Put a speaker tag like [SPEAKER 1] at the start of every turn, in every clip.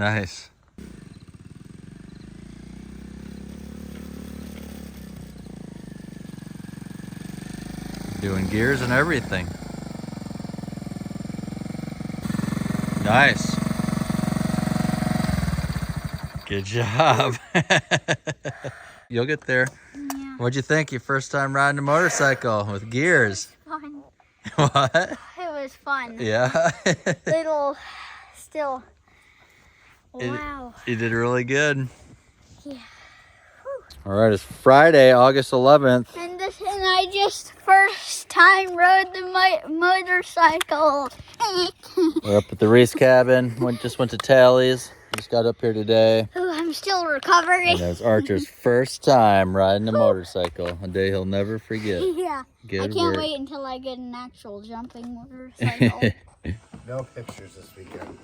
[SPEAKER 1] Nice. Doing gears and everything. Nice. Good job. You'll get there.
[SPEAKER 2] Yeah.
[SPEAKER 1] What'd you think your first time riding a motorcycle with gears?
[SPEAKER 2] Fun.
[SPEAKER 1] What?
[SPEAKER 2] It was fun.
[SPEAKER 1] Yeah.
[SPEAKER 2] Little, still.
[SPEAKER 1] It-
[SPEAKER 2] Wow.
[SPEAKER 1] You did really good.
[SPEAKER 2] Yeah.
[SPEAKER 1] All right, it's Friday, August 11th.
[SPEAKER 2] And I just first time rode the motorcycle.
[SPEAKER 1] We're up at the Reese cabin. Just went to Tally's. Just got up here today.
[SPEAKER 2] Ooh, I'm still recovering.
[SPEAKER 1] And that's Archer's first time riding a motorcycle. A day he'll never forget.
[SPEAKER 2] Yeah.
[SPEAKER 1] Good
[SPEAKER 2] I can't
[SPEAKER 1] work.
[SPEAKER 2] wait until I get an actual jumping motorcycle.
[SPEAKER 3] No pictures this weekend.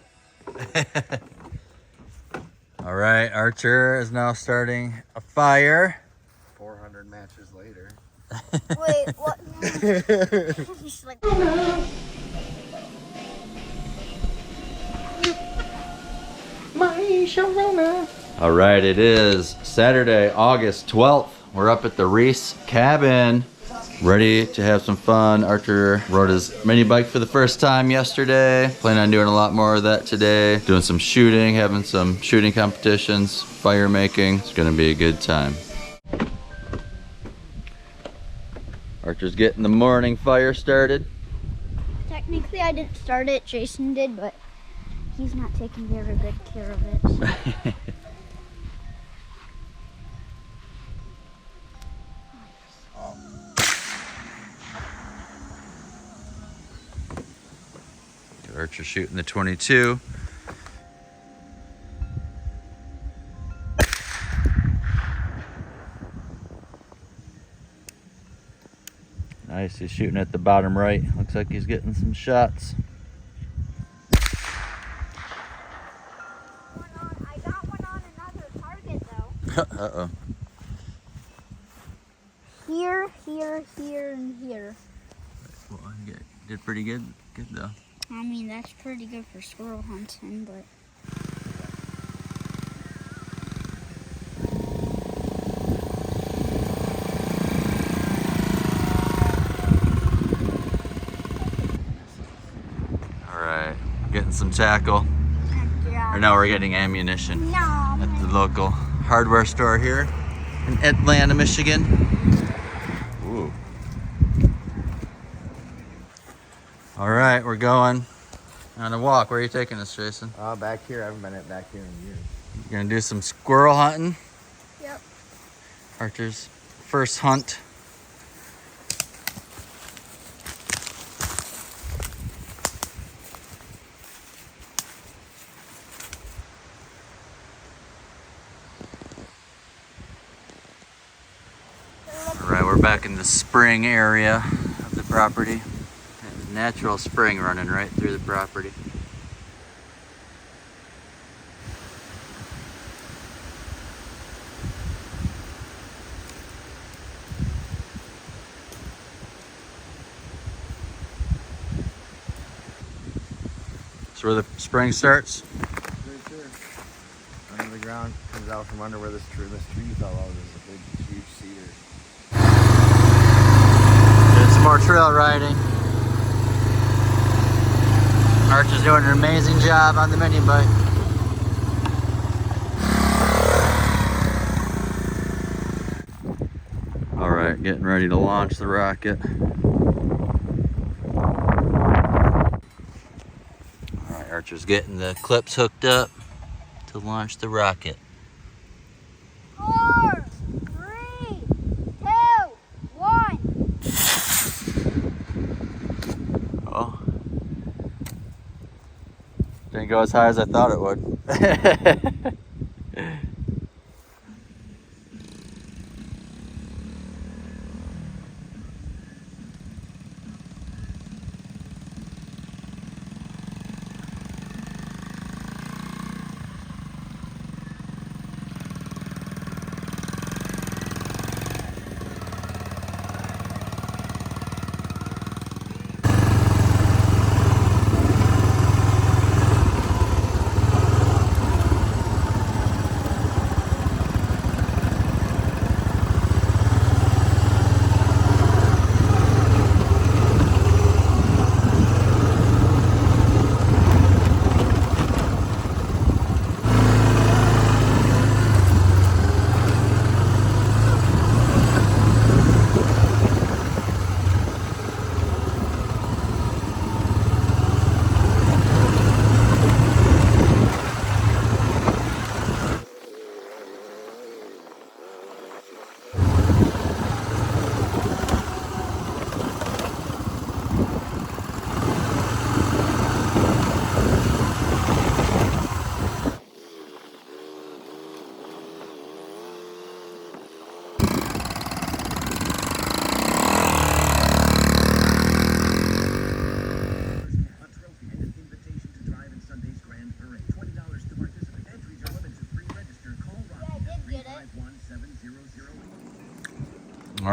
[SPEAKER 1] All right, Archer is now starting a fire.
[SPEAKER 3] 400 matches later.
[SPEAKER 2] Wait, what? He's like,
[SPEAKER 1] All right, it is Saturday, August 12th. We're up at the Reese cabin, ready to have some fun. Archer rode his mini bike for the first time yesterday. Planning on doing a lot more of that today. Doing some shooting, having some shooting competitions, fire making. It's gonna be a good time. Archer's getting the morning fire started.
[SPEAKER 2] technically, I didn't start it. Jason did, but he's not taking very good care of it. So.
[SPEAKER 1] Archer shooting the 22. Nice, he's shooting at the bottom right. Looks like he's getting some shots.
[SPEAKER 2] I got one on another target though.
[SPEAKER 1] Uh-oh.
[SPEAKER 2] Here, here, here, and here.
[SPEAKER 1] Well, you did pretty good though.
[SPEAKER 2] I mean, that's pretty good for squirrel hunting, but...
[SPEAKER 1] All right, getting some tackle.
[SPEAKER 2] Yeah.
[SPEAKER 1] Or now we're getting ammunition
[SPEAKER 2] No.
[SPEAKER 1] at the local hardware store here in Atlanta, Michigan. Ooh. All right, we're going on a walk. Where are you taking us, Jason?
[SPEAKER 3] Back here. I haven't been back here in years.
[SPEAKER 1] You're gonna do some squirrel hunting.
[SPEAKER 2] Yep.
[SPEAKER 1] Archer's first hunt. All right, we're back in the spring area of the property. There's natural spring running right through the property. That's where the spring starts.
[SPEAKER 3] Right there. Under the ground, comes out from under where this tree fell out. There's a big, huge cedar.
[SPEAKER 1] Did some more trail riding. Archer's doing an amazing job on the mini bike. All right, getting ready to launch the rocket. All right, Archer's getting the clips hooked up to launch the rocket.
[SPEAKER 2] 4, 3, 2, 1.
[SPEAKER 1] Oh. Didn't go as high as I thought it would.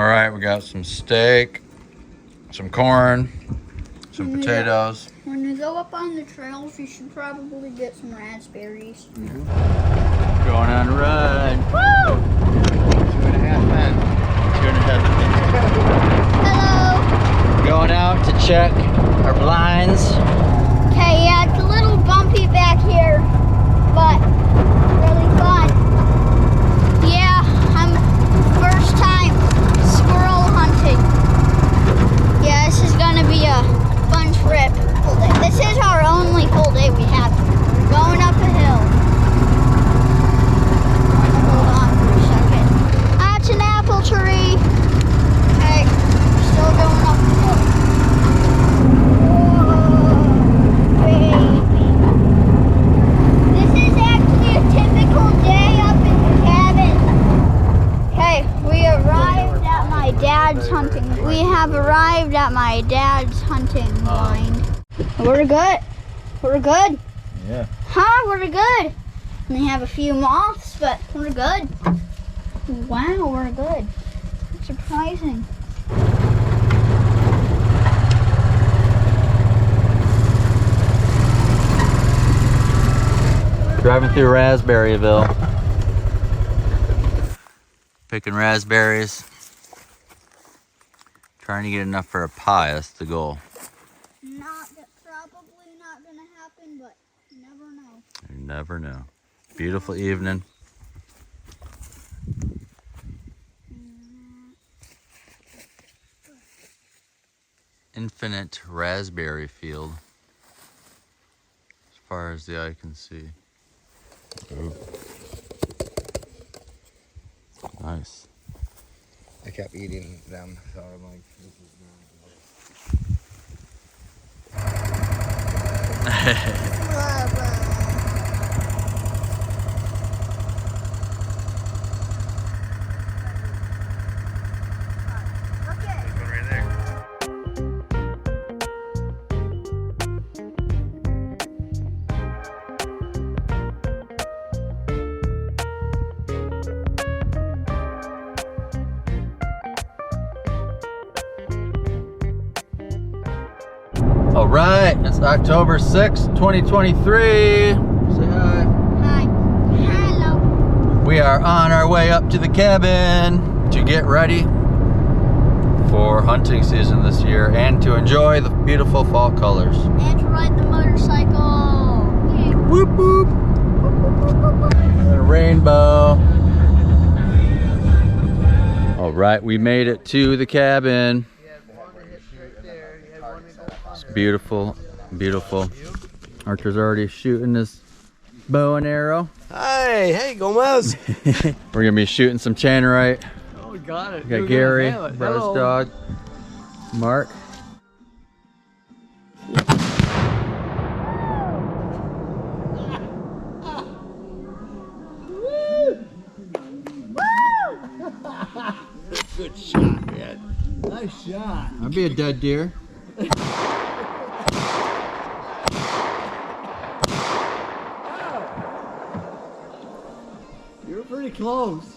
[SPEAKER 1] All right, we got some steak, some corn, some
[SPEAKER 2] Yeah.
[SPEAKER 1] potatoes.
[SPEAKER 2] When you go up on the trails, you should probably get some raspberries.
[SPEAKER 1] Going on a ride.
[SPEAKER 2] Woo!
[SPEAKER 3] 2.5 men.
[SPEAKER 1] 2.5.
[SPEAKER 2] Hello.
[SPEAKER 1] Going out to check our blinds.
[SPEAKER 2] Okay, yeah, it's a little bumpy back here, but really fun. Yeah, I'm first time squirrel hunting. Yeah, this is gonna be a fun trip. This is our only full day we have. We're going up a hill. Hold on for a second. That's an apple tree. Okay, we're still going up the hill. Whoa, baby. This is actually a typical day up in the cabin. Okay, we arrived at my dad's hunting. We have arrived at my dad's hunting blind. We're good. We're good.
[SPEAKER 1] Yeah.
[SPEAKER 2] Huh? We're good. We have a few moths, but we're good. Wow, we're good. Surprising.
[SPEAKER 1] Driving through Raspberryville. Picking raspberries. Trying to get enough for a pie, that's the goal.
[SPEAKER 2] Probably not gonna happen, but you never know.
[SPEAKER 1] You never know. Beautiful evening. Infinite raspberry field. As far as the eye can see. Ooh. Nice.
[SPEAKER 3] I kept eating them, so I'm like, this is right there.
[SPEAKER 1] All right, it's October 6th, 2023. Say hi.
[SPEAKER 2] Hi. Hello.
[SPEAKER 1] We are on our way up to the cabin to get ready for hunting season this year and to enjoy the beautiful fall colors.
[SPEAKER 2] And to ride the motorcycle. Yay.
[SPEAKER 1] Whoop whoop. The rainbow. All right, we made it to the cabin. It's beautiful, beautiful. Archer's already shooting his bow and arrow.
[SPEAKER 4] Hey, Gomez.
[SPEAKER 1] We're gonna be shooting some Channerite.
[SPEAKER 4] Oh, we got it.
[SPEAKER 1] We got Gary, brother's dog, Mark.
[SPEAKER 4] Good shot, man. Nice shot.
[SPEAKER 1] I'd be a dead deer.
[SPEAKER 4] You were pretty close.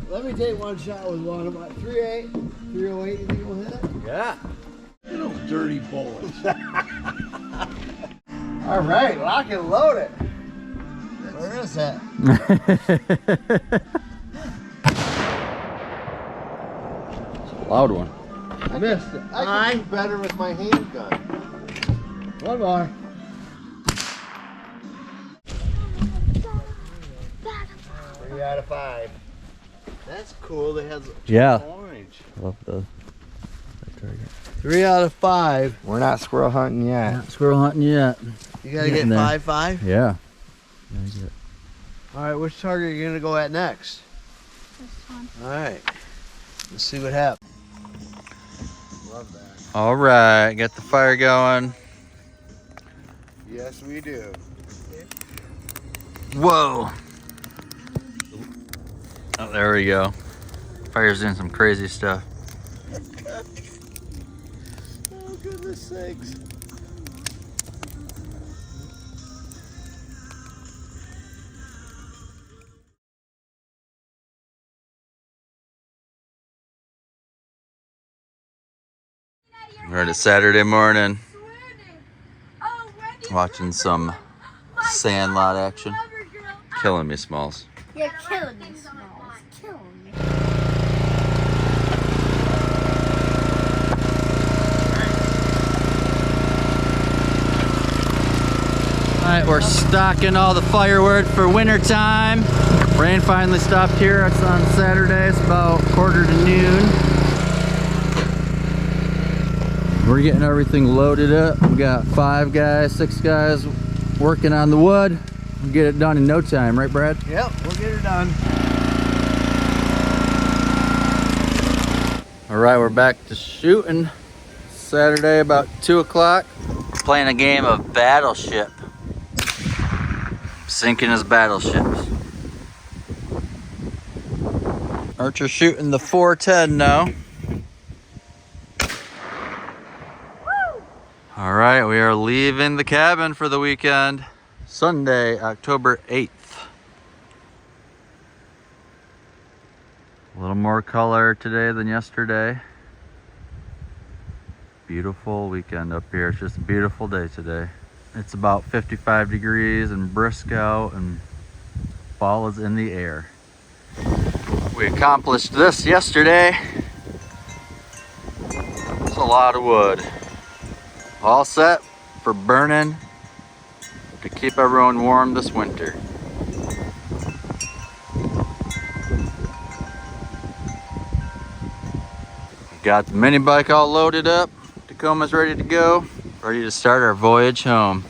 [SPEAKER 4] Let me take one shot with one. About 308. 308, you think we'll hit it?
[SPEAKER 1] Yeah.
[SPEAKER 4] Little dirty bullets. All right, lock and load it. Where is that?
[SPEAKER 1] Loud one.
[SPEAKER 4] I missed it.
[SPEAKER 3] I can do better with my handgun.
[SPEAKER 4] One more. 3 out of 5. That's cool. It has
[SPEAKER 1] Yeah.
[SPEAKER 4] orange.
[SPEAKER 1] Love the target.
[SPEAKER 4] 3 out of 5.
[SPEAKER 3] We're not squirrel hunting yet.
[SPEAKER 1] Not squirrel hunting yet.
[SPEAKER 4] You gotta
[SPEAKER 1] Getting
[SPEAKER 4] get
[SPEAKER 1] there.
[SPEAKER 4] 5-5.
[SPEAKER 1] Yeah.
[SPEAKER 4] All right, which target are you gonna go at next?
[SPEAKER 2] This one.
[SPEAKER 4] All right, let's see what happens.
[SPEAKER 3] Love that.
[SPEAKER 1] All right, get the fire going.
[SPEAKER 3] Yes, we do.
[SPEAKER 1] Whoa. Oh, there we go. Fire's doing some crazy stuff.
[SPEAKER 4] Oh, goodness sakes.
[SPEAKER 1] We're at Saturday morning. Watching some Sandlot action. Killing me, Smalls.
[SPEAKER 2] You're killing me, Smalls. Killing me.
[SPEAKER 1] Alright, we're stocking all the firewood for winter time. Rain finally stopped here. It's on Saturday. It's about 1:45. We're getting everything loaded up. We got 5 guys, 6 guys working on the wood. We'll get it done in no time, right, Brad?
[SPEAKER 4] Yep, we'll get her done.
[SPEAKER 1] Alright, we're back to shooting. Saturday about 2 o'clock. Playing a game of Battleship. Sinking his battleships. Archer shooting the 410 now. All right, we are leaving the cabin for the weekend. Sunday, October 8th. A little more color today than yesterday. Beautiful weekend up here. It's just a beautiful day today. It's about 55 degrees and brisk out, and fall is in the air. We accomplished this yesterday. It's a lot of wood. All set for burning to keep everyone warm this winter. Got the mini bike all loaded up. Tacoma's ready to go. Ready to start our voyage home.